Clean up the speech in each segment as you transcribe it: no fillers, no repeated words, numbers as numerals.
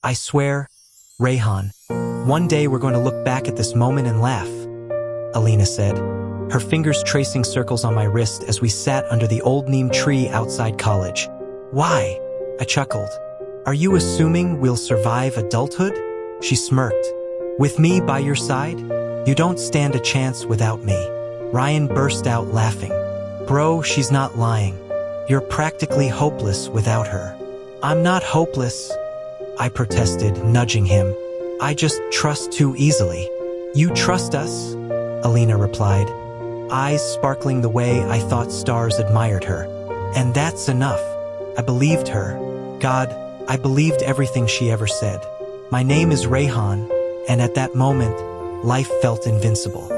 I swear, Rayhan, one day we're going to look back at this moment and laugh, Alina said, her fingers tracing circles on my wrist as we sat under the old neem tree outside college. Why? I chuckled. Are you assuming we'll survive adulthood? She smirked. With me by your side? You don't stand a chance without me. Ryan burst out laughing. Bro, she's not lying. You're practically hopeless without her. I'm not hopeless, I protested, nudging him. I just trust too easily. You trust us? Alina replied, eyes sparkling the way I thought stars admired her. And that's enough. I believed her. God, I believed everything she ever said. My name is Rayhan, and at that moment, life felt invincible.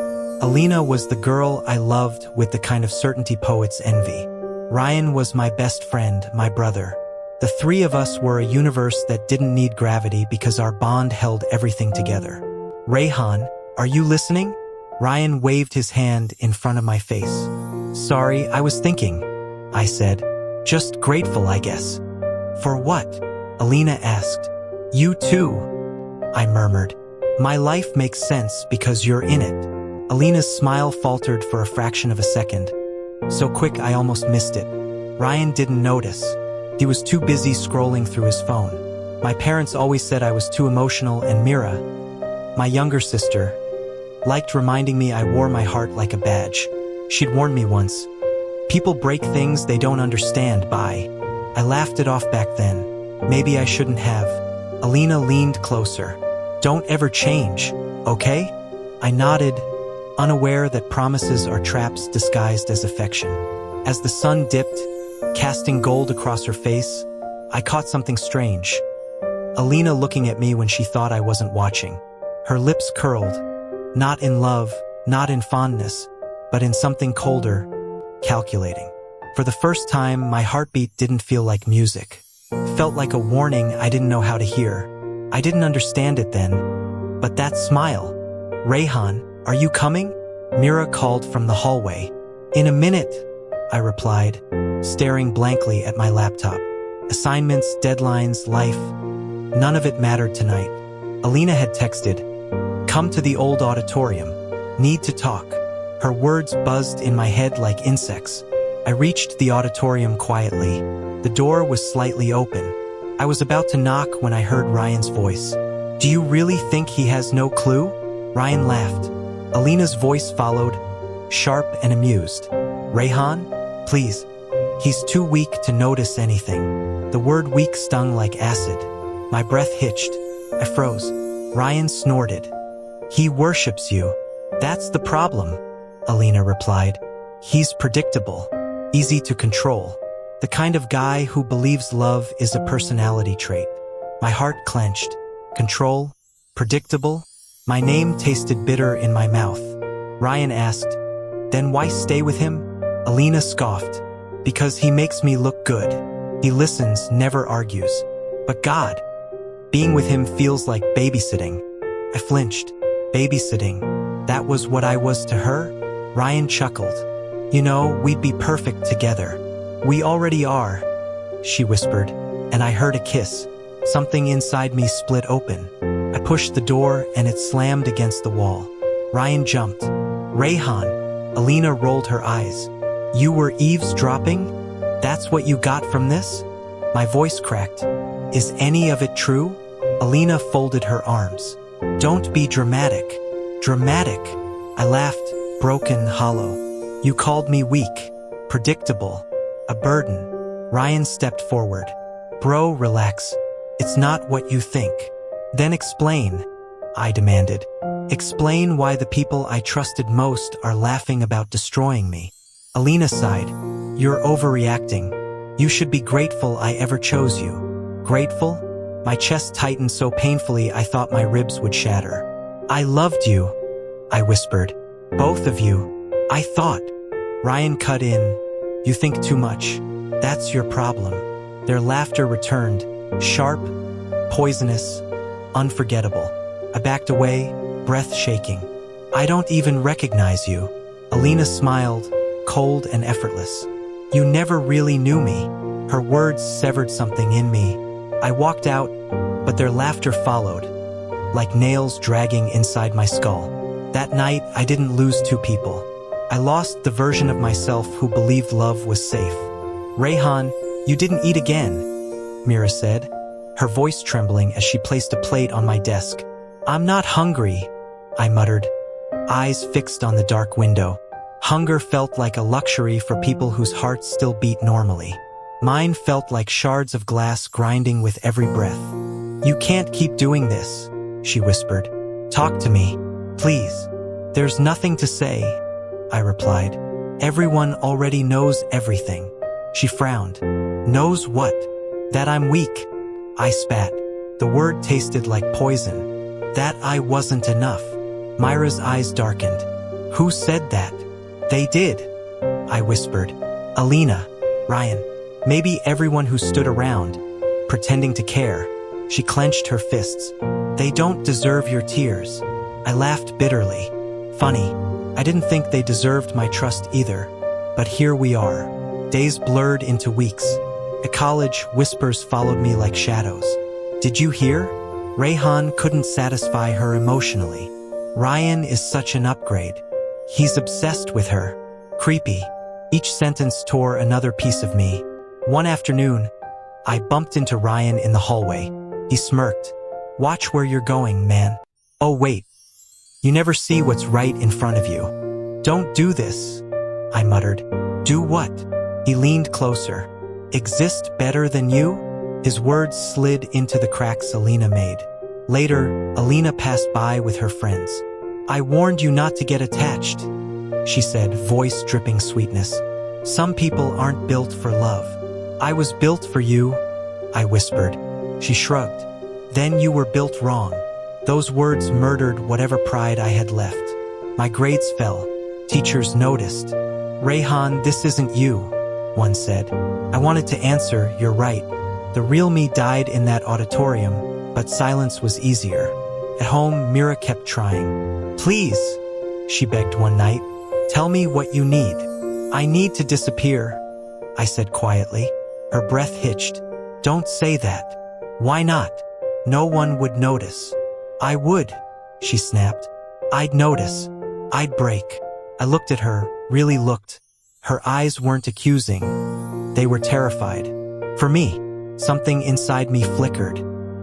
Alina was the girl I loved with the kind of certainty poets envy. Ryan was my best friend, my brother. The three of us were a universe that didn't need gravity because our bond held everything together. Rayhan, are you listening? Ryan waved his hand in front of my face. Sorry, I was thinking, I said. Just grateful, I guess. For what? Alina asked. You too, I murmured. My life makes sense because you're in it. Alina's smile faltered for a fraction of a second. So quick I almost missed it. Ryan didn't notice. He was too busy scrolling through his phone. My parents always said I was too emotional, and Mira, my younger sister, liked reminding me I wore my heart like a badge. She'd warned me once, people break things they don't understand. I laughed it off back then. Maybe I shouldn't have. Alina leaned closer. Don't ever change, okay? I nodded, unaware that promises are traps disguised as affection. As the sun dipped, casting gold across her face, I caught something strange. Alina looking at me when she thought I wasn't watching. Her lips curled, not in love, not in fondness, but in something colder, calculating. For the first time, my heartbeat didn't feel like music. It felt like a warning I didn't know how to hear. I didn't understand it then, but that smile. Rayhan, are you coming? Mira called from the hallway. In a minute, I replied, staring blankly at my laptop. Assignments, deadlines, life. None of it mattered tonight. Alina had texted, come to the old auditorium. Need to talk. Her words buzzed in my head like insects. I reached the auditorium quietly. The door was slightly open. I was about to knock when I heard Ryan's voice. Do you really think he has no clue? Ryan laughed. Alina's voice followed, sharp and amused. Rayhan, please. He's too weak to notice anything. The word weak stung like acid. My breath hitched. I froze. Ryan snorted. He worships you. That's the problem, Alina replied. He's predictable, easy to control. The kind of guy who believes love is a personality trait. My heart clenched. Control? Predictable? My name tasted bitter in my mouth. Ryan asked, then why stay with him? Alina scoffed. Because he makes me look good. He listens, never argues. But God, being with him feels like babysitting. I flinched. Babysitting. That was what I was to her? Ryan chuckled. You know, we'd be perfect together. We already are, she whispered, and I heard a kiss. Something inside me split open. I pushed the door and it slammed against the wall. Ryan jumped. Rayhan. Alina rolled her eyes. You were eavesdropping? That's what you got from this? My voice cracked. Is any of it true? Alina folded her arms. Don't be dramatic. Dramatic. I laughed, broken, hollow. You called me weak, predictable, a burden. Ryan stepped forward. Bro, relax. It's not what you think. Then explain, I demanded. Explain why the people I trusted most are laughing about destroying me. Alina sighed. You're overreacting. You should be grateful I ever chose you. Grateful? My chest tightened so painfully I thought my ribs would shatter. I loved you, I whispered. Both of you. I thought. Ryan cut in. You think too much. That's your problem. Their laughter returned, sharp, poisonous, unforgettable. I backed away, breath shaking. I don't even recognize you. Alina smiled, cold and effortless. You never really knew me. Her words severed something in me. I walked out, but their laughter followed, like nails dragging inside my skull. That night, I didn't lose two people. I lost the version of myself who believed love was safe. "Rayhan, you didn't eat again," Mira said, her voice trembling as she placed a plate on my desk. "I'm not hungry," I muttered, eyes fixed on the dark window. Hunger felt like a luxury for people whose hearts still beat normally. Mine felt like shards of glass grinding with every breath. "You can't keep doing this," she whispered. "Talk to me, please." "There's nothing to say," I replied. "Everyone already knows everything." She frowned. "Knows what?" "That I'm weak," I spat. The word tasted like poison. "That I wasn't enough." Myra's eyes darkened. "Who said that?" "They did," I whispered. "Alina, Ryan, maybe everyone who stood around, pretending to care." She clenched her fists. "They don't deserve your tears." I laughed bitterly. Funny, I didn't think they deserved my trust either. But here we are. Days blurred into weeks. At college, whispers followed me like shadows. "Did you hear? Rayhan couldn't satisfy her emotionally. Ryan is such an upgrade. He's obsessed with her." Creepy. Each sentence tore another piece of me. One afternoon, I bumped into Ryan in the hallway. He smirked. "Watch where you're going, man." "Oh wait. You never see what's right in front of you." "Don't do this," I muttered. "Do what?" He leaned closer. "Exist better than you?" His words slid into the cracks Alina made. Later, Alina passed by with her friends. "I warned you not to get attached," she said, voice dripping sweetness. "Some people aren't built for love." "I was built for you," I whispered. She shrugged. "Then you were built wrong." Those words murdered whatever pride I had left. My grades fell. Teachers noticed. "Rayhan, this isn't you," one said. I wanted to answer, "You're right." The real me died in that auditorium, but silence was easier. At home, Mira kept trying. "Please," she begged one night, "tell me what you need." "I need to disappear," I said quietly. Her breath hitched. "Don't say that." "Why not?" "No one would notice." "I would," she snapped. "I'd notice. I'd break." I looked at her, really looked. Her eyes weren't accusing. They were terrified. For me, something inside me flickered.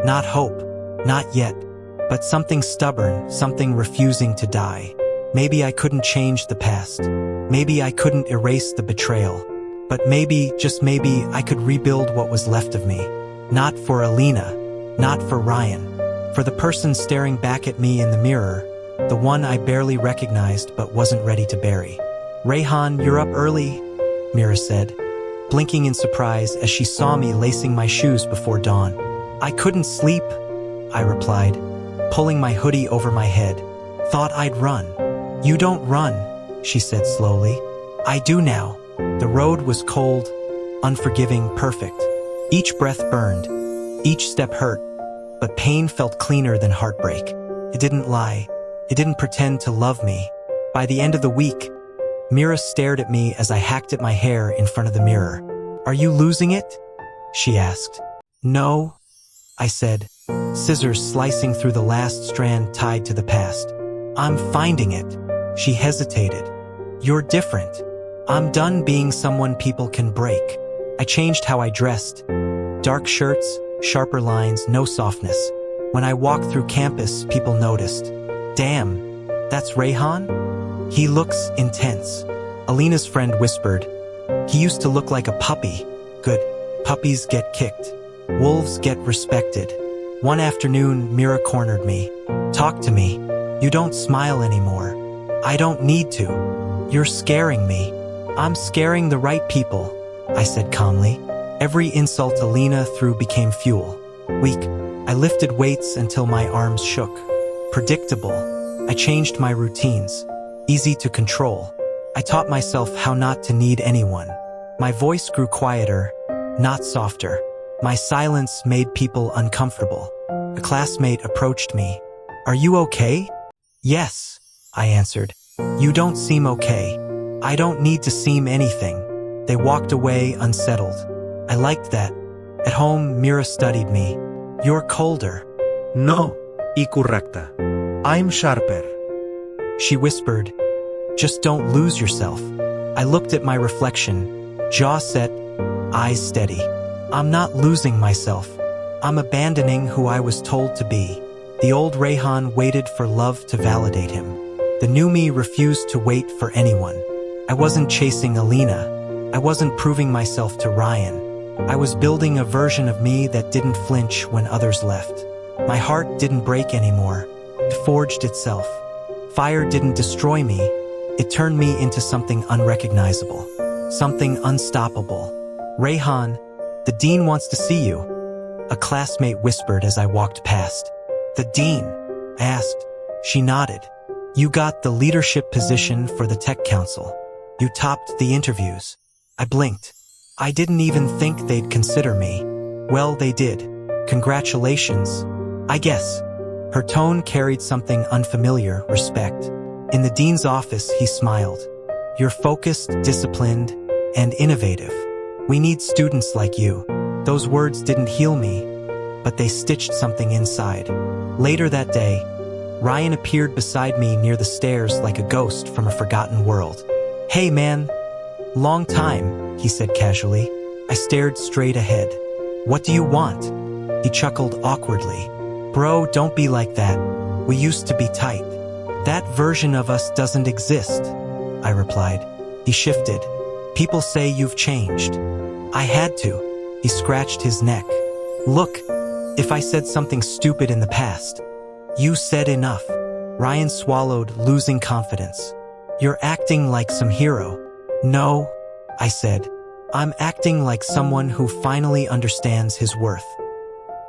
Not hope, not yet, but something stubborn, something refusing to die. Maybe I couldn't change the past. Maybe I couldn't erase the betrayal. But maybe, just maybe, I could rebuild what was left of me. Not for Alina, not for Ryan. For the person staring back at me in the mirror, the one I barely recognized but wasn't ready to bury. "Rayhan, you're up early," Mira said, blinking in surprise as she saw me lacing my shoes before dawn. "I couldn't sleep," I replied, pulling my hoodie over my head. "Thought I'd run." "You don't run," she said slowly. "I do now." The road was cold, unforgiving, perfect. Each breath burned, each step hurt, but pain felt cleaner than heartbreak. It didn't lie. It didn't pretend to love me. By the end of the week, Mira stared at me as I hacked at my hair in front of the mirror. "Are you losing it?" she asked. "No," I said, scissors slicing through the last strand tied to the past. "I'm finding it." She hesitated. "You're different." "I'm done being someone people can break." I changed how I dressed. Dark shirts, sharper lines, no softness. When I walked through campus, people noticed. "Damn, that's Rayhan? He looks intense." Alina's friend whispered, "He used to look like a puppy." Good. Puppies get kicked. Wolves get respected. One afternoon, Mira cornered me. "Talk to me. You don't smile anymore." "I don't need to. You're scaring me." "I'm scaring the right people," I said calmly. Every insult Alina threw became fuel. Weak, I lifted weights until my arms shook. Predictable, I changed my routines. Easy to control. I taught myself how not to need anyone. My voice grew quieter, not softer. My silence made people uncomfortable. A classmate approached me. "Are you okay?" "Yes," I answered. "You don't seem okay." "I don't need to seem anything." They walked away unsettled. I liked that. At home, Mira studied me. You're colder. No, incorrecte. I'm sharper. She whispered, just don't lose yourself. I looked at my reflection, jaw set, eyes steady. I'm not losing myself. I'm abandoning who I was told to be. The old Rayhan waited for love to validate him. The new me refused to wait for anyone. I wasn't chasing Alina. I wasn't proving myself to Ryan. I was building a version of me that didn't flinch when others left. My heart didn't break anymore. It forged itself. Fire didn't destroy me. It turned me into something unrecognizable, something unstoppable. Rayhan, the dean wants to see you, a classmate whispered as I walked past. The dean? I asked. She nodded. You got the leadership position for the tech council. You topped the interviews. I blinked. I didn't even think they'd consider me. Well, they did. Congratulations. I guess. Her tone carried something unfamiliar, respect. In the dean's office, he smiled. You're focused, disciplined, and innovative. We need students like you. Those words didn't heal me, but they stitched something inside. Later that day, Ryan appeared beside me near the stairs like a ghost from a forgotten world. Hey man, long time, he said casually. I stared straight ahead. What do you want? He chuckled awkwardly. Bro, don't be like that. We used to be tight. That version of us doesn't exist, I replied. He shifted. People say you've changed. I had to. He scratched his neck. Look, if I said something stupid in the past, you said enough. Ryan swallowed, losing confidence. You're acting like some hero. No, I said. I'm acting like someone who finally understands his worth.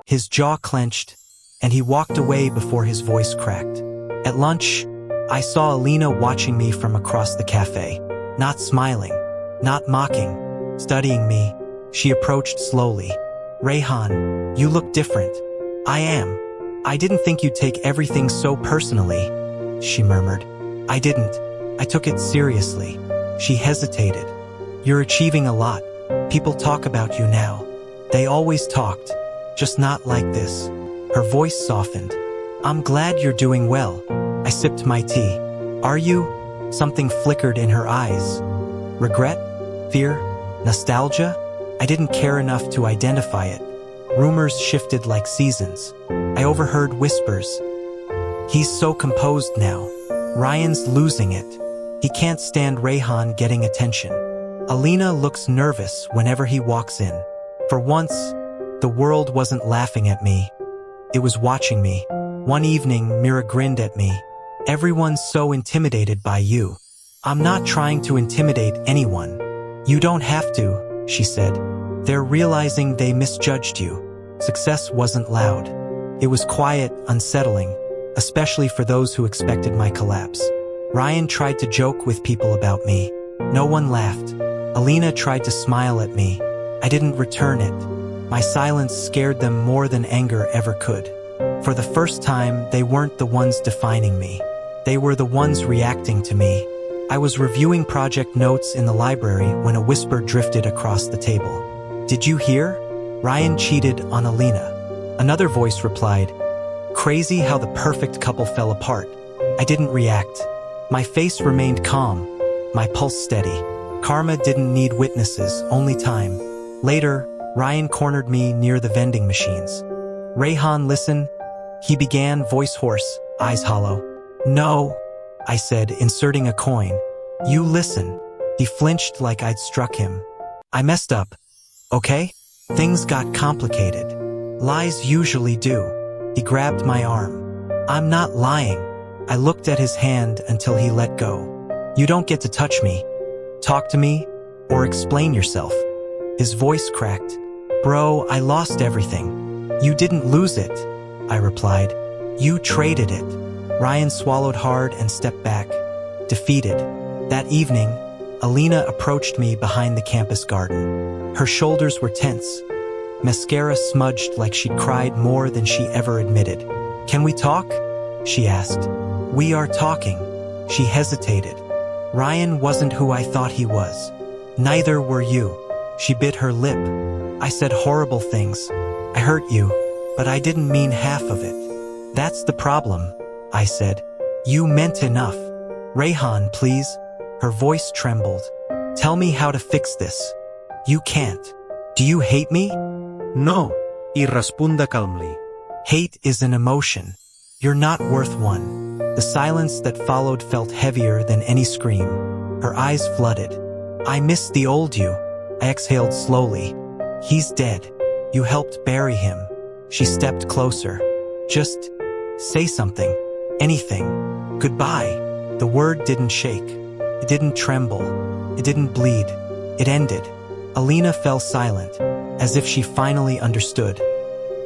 His jaw clenched, and he walked away before his voice cracked. At lunch, I saw Alina watching me from across the cafe, not smiling, not mocking, studying me. She approached slowly. Rayhan, you look different. I am. I didn't think you'd take everything so personally, she murmured. I didn't. I took it seriously. She hesitated. You're achieving a lot. People talk about you now. They always talked, just not like this. Her voice softened. I'm glad you're doing well. I sipped my tea. Are you? Something flickered in her eyes. Regret? Fear? Nostalgia? I didn't care enough to identify it. Rumors shifted like seasons. I overheard whispers. He's so composed now. Ryan's losing it. He can't stand Rayhan getting attention. Alina looks nervous whenever he walks in. For once, the world wasn't laughing at me. It was watching me. One evening, Mira grinned at me. Everyone's so intimidated by you. I'm not trying to intimidate anyone. You don't have to, she said. They're realizing they misjudged you. Success wasn't loud. It was quiet, unsettling, especially for those who expected my collapse. Ryan tried to joke with people about me. No one laughed. Alina tried to smile at me. I didn't return it. My silence scared them more than anger ever could. For the first time, they weren't the ones defining me. They were the ones reacting to me. I was reviewing project notes in the library when a whisper drifted across the table. Did you hear? Ryan cheated on Alina. Another voice replied, crazy how the perfect couple fell apart. I didn't react. My face remained calm, my pulse steady. Karma didn't need witnesses, only time. Later, Ryan cornered me near the vending machines. Rayhan, listen, he began, voice hoarse, eyes hollow. No, I said, inserting a coin. You listen. He flinched like I'd struck him. I messed up. Okay? Things got complicated. Lies usually do. He grabbed my arm. I'm not lying. I looked at his hand until he let go. You don't get to touch me. Talk to me, or explain yourself. His voice cracked. Bro, I lost everything. You didn't lose it, I replied. You traded it. Ryan swallowed hard and stepped back, defeated. That evening, Alina approached me behind the campus garden. Her shoulders were tense. Mascara smudged like she'd cried more than she ever admitted. Can we talk? She asked. We are talking. She hesitated. Ryan wasn't who I thought he was. Neither were you. She bit her lip. I said horrible things. I hurt you. but I didn't mean half of it. That's the problem, I said. You meant enough. Rayhan, please. Her voice trembled. Tell me how to fix this. You can't. Do you hate me? No, y responda calmly. Hate is an emotion. You're not worth one. The silence that followed felt heavier than any scream. Her eyes flooded. I miss the old you. I exhaled slowly. He's dead. You helped bury him. She stepped closer. Just say something. Anything. Goodbye. The word didn't shake. It didn't tremble. It didn't bleed. It ended. Alina fell silent, as if she finally understood.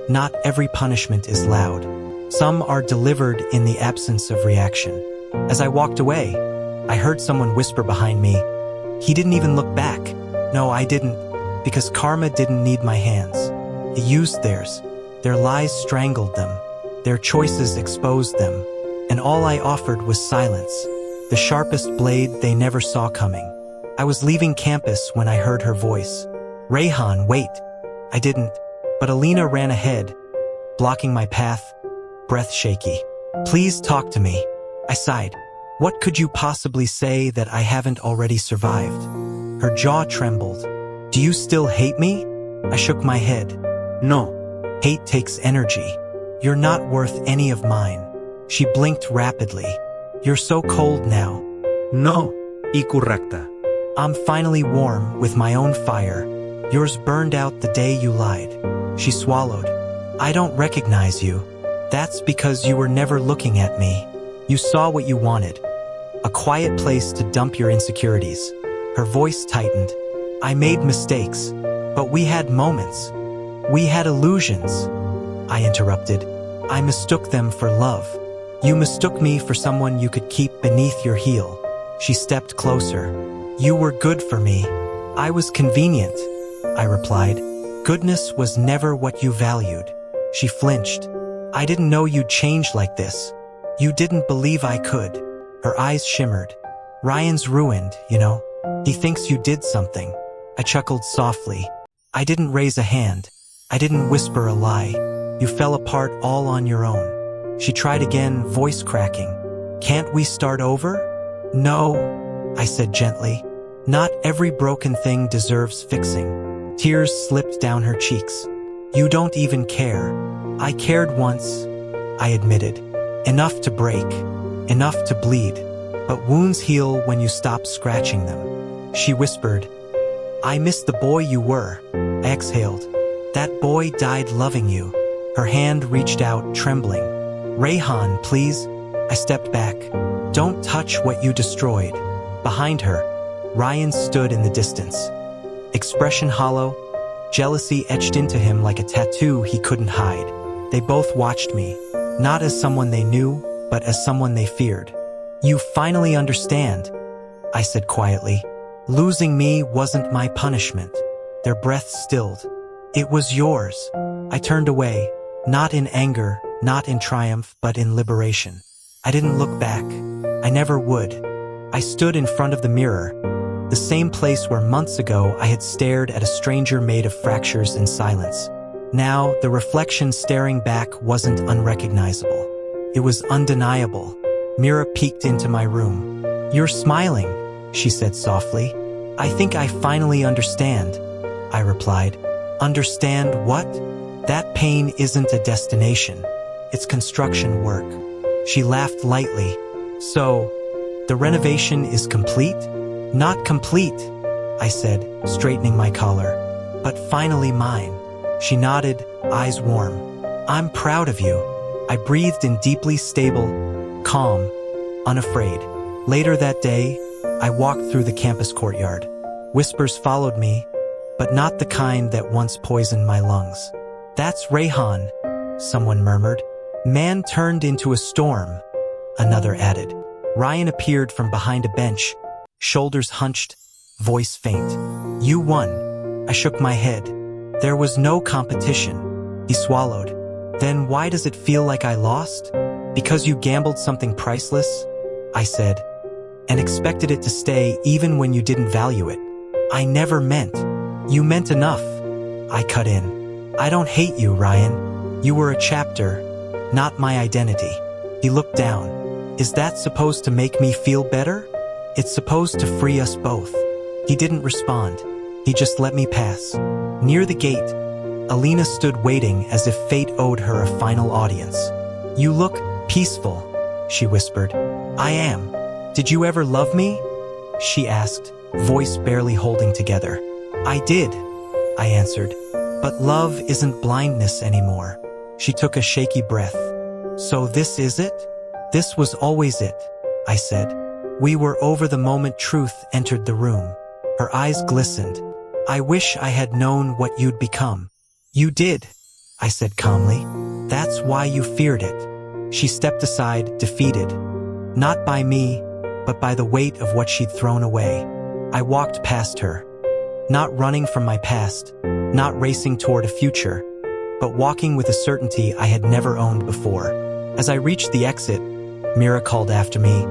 Not every punishment is loud. Some are delivered in the absence of reaction. As I walked away, I heard someone whisper behind me, "He didn't even look back." No, I didn't, because karma didn't need my hands. It used theirs. Their lies strangled them. Their choices exposed them. And all I offered was silence, the sharpest blade they never saw coming. I was leaving campus when I heard her voice. Rayhan, wait. I didn't, but Alina ran ahead, blocking my path, breath shaky. Please talk to me. I sighed. What could you possibly say that I haven't already survived? Her jaw trembled. Do you still hate me? I shook my head. No. Hate takes energy. You're not worth any of mine. She blinked rapidly. You're so cold now. No, y correcta. I'm finally warm with my own fire. Yours burned out the day you lied. She swallowed. I don't recognize you. That's because you were never looking at me. You saw what you wanted. A quiet place to dump your insecurities. Her voice tightened. I made mistakes, but we had moments. We had illusions. I interrupted. I mistook them for love. You mistook me for someone you could keep beneath your heel. She stepped closer. You were good for me. I was convenient, I replied. Goodness was never what you valued. She flinched. I didn't know you'd change like this. You didn't believe I could. Her eyes shimmered. Ryan's ruined, you know. He thinks you did something. I chuckled softly. I didn't raise a hand. I didn't whisper a lie. You fell apart all on your own. She tried again, voice cracking. Can't we start over? No, I said gently. Not every broken thing deserves fixing. Tears slipped down her cheeks. You don't even care. I cared once, I admitted. Enough to break, enough to bleed. But wounds heal when you stop scratching them. She whispered, I miss the boy you were. I exhaled. That boy died loving you. Her hand reached out, trembling. Rayhan, please. I stepped back. Don't touch what you destroyed. Behind her, Ryan stood in the distance. Expression hollow, jealousy etched into him like a tattoo he couldn't hide. They both watched me, not as someone they knew, but as someone they feared. You finally understand, I said quietly. Losing me wasn't my punishment. Their breaths stilled. It was yours. I turned away, not in anger, not in triumph, but in liberation. I didn't look back. I never would. I stood in front of the mirror, the same place where months ago I had stared at a stranger made of fractures and silence. Now, the reflection staring back wasn't unrecognizable. It was undeniable. Mira peeked into my room. You're smiling, she said softly. I think I finally understand, I replied. Understand what? That pain isn't a destination. It's construction work. She laughed lightly. So, the renovation is complete? Not complete, I said, straightening my collar. But finally mine. She nodded, eyes warm. I'm proud of you. I breathed in deeply stable, calm, unafraid. Later that day, I walked through the campus courtyard. Whispers followed me, but not the kind that once poisoned my lungs. That's Rayhan, someone murmured. Man turned into a storm, another added. Ryan appeared from behind a bench, shoulders hunched, voice faint. You won. I shook my head. There was no competition. He swallowed. Then why does it feel like I lost? Because you gambled something priceless? I said, and expected it to stay even when you didn't value it. I never meant. You meant enough. I cut in. I don't hate you, Ryan. You were a chapter, not my identity. He looked down. Is that supposed to make me feel better? It's supposed to free us both. He didn't respond. He just let me pass. Near the gate, Alina stood waiting as if fate owed her a final audience. You look peaceful, she whispered. I am. Did you ever love me? She asked, voice barely holding together. I did, I answered. But love isn't blindness anymore. She took a shaky breath. So this is it? This was always it, I said. We were over the moment truth entered the room. Her eyes glistened. I wish I had known what you'd become. You did, I said calmly. That's why you feared it. She stepped aside, defeated. Not by me, but by the weight of what she'd thrown away. I walked past her. Not running from my past, not racing toward a future, but walking with a certainty I had never owned before. As I reached the exit, Mira called after me.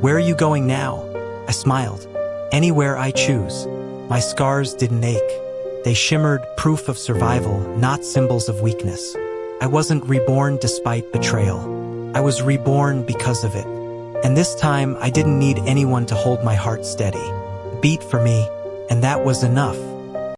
Where are you going now? I smiled. Anywhere I choose. My scars didn't ache. They shimmered, proof of survival, not symbols of weakness. I wasn't reborn despite betrayal. I was reborn because of it. And this time, I didn't need anyone to hold my heart steady. It beat for me, and that was enough.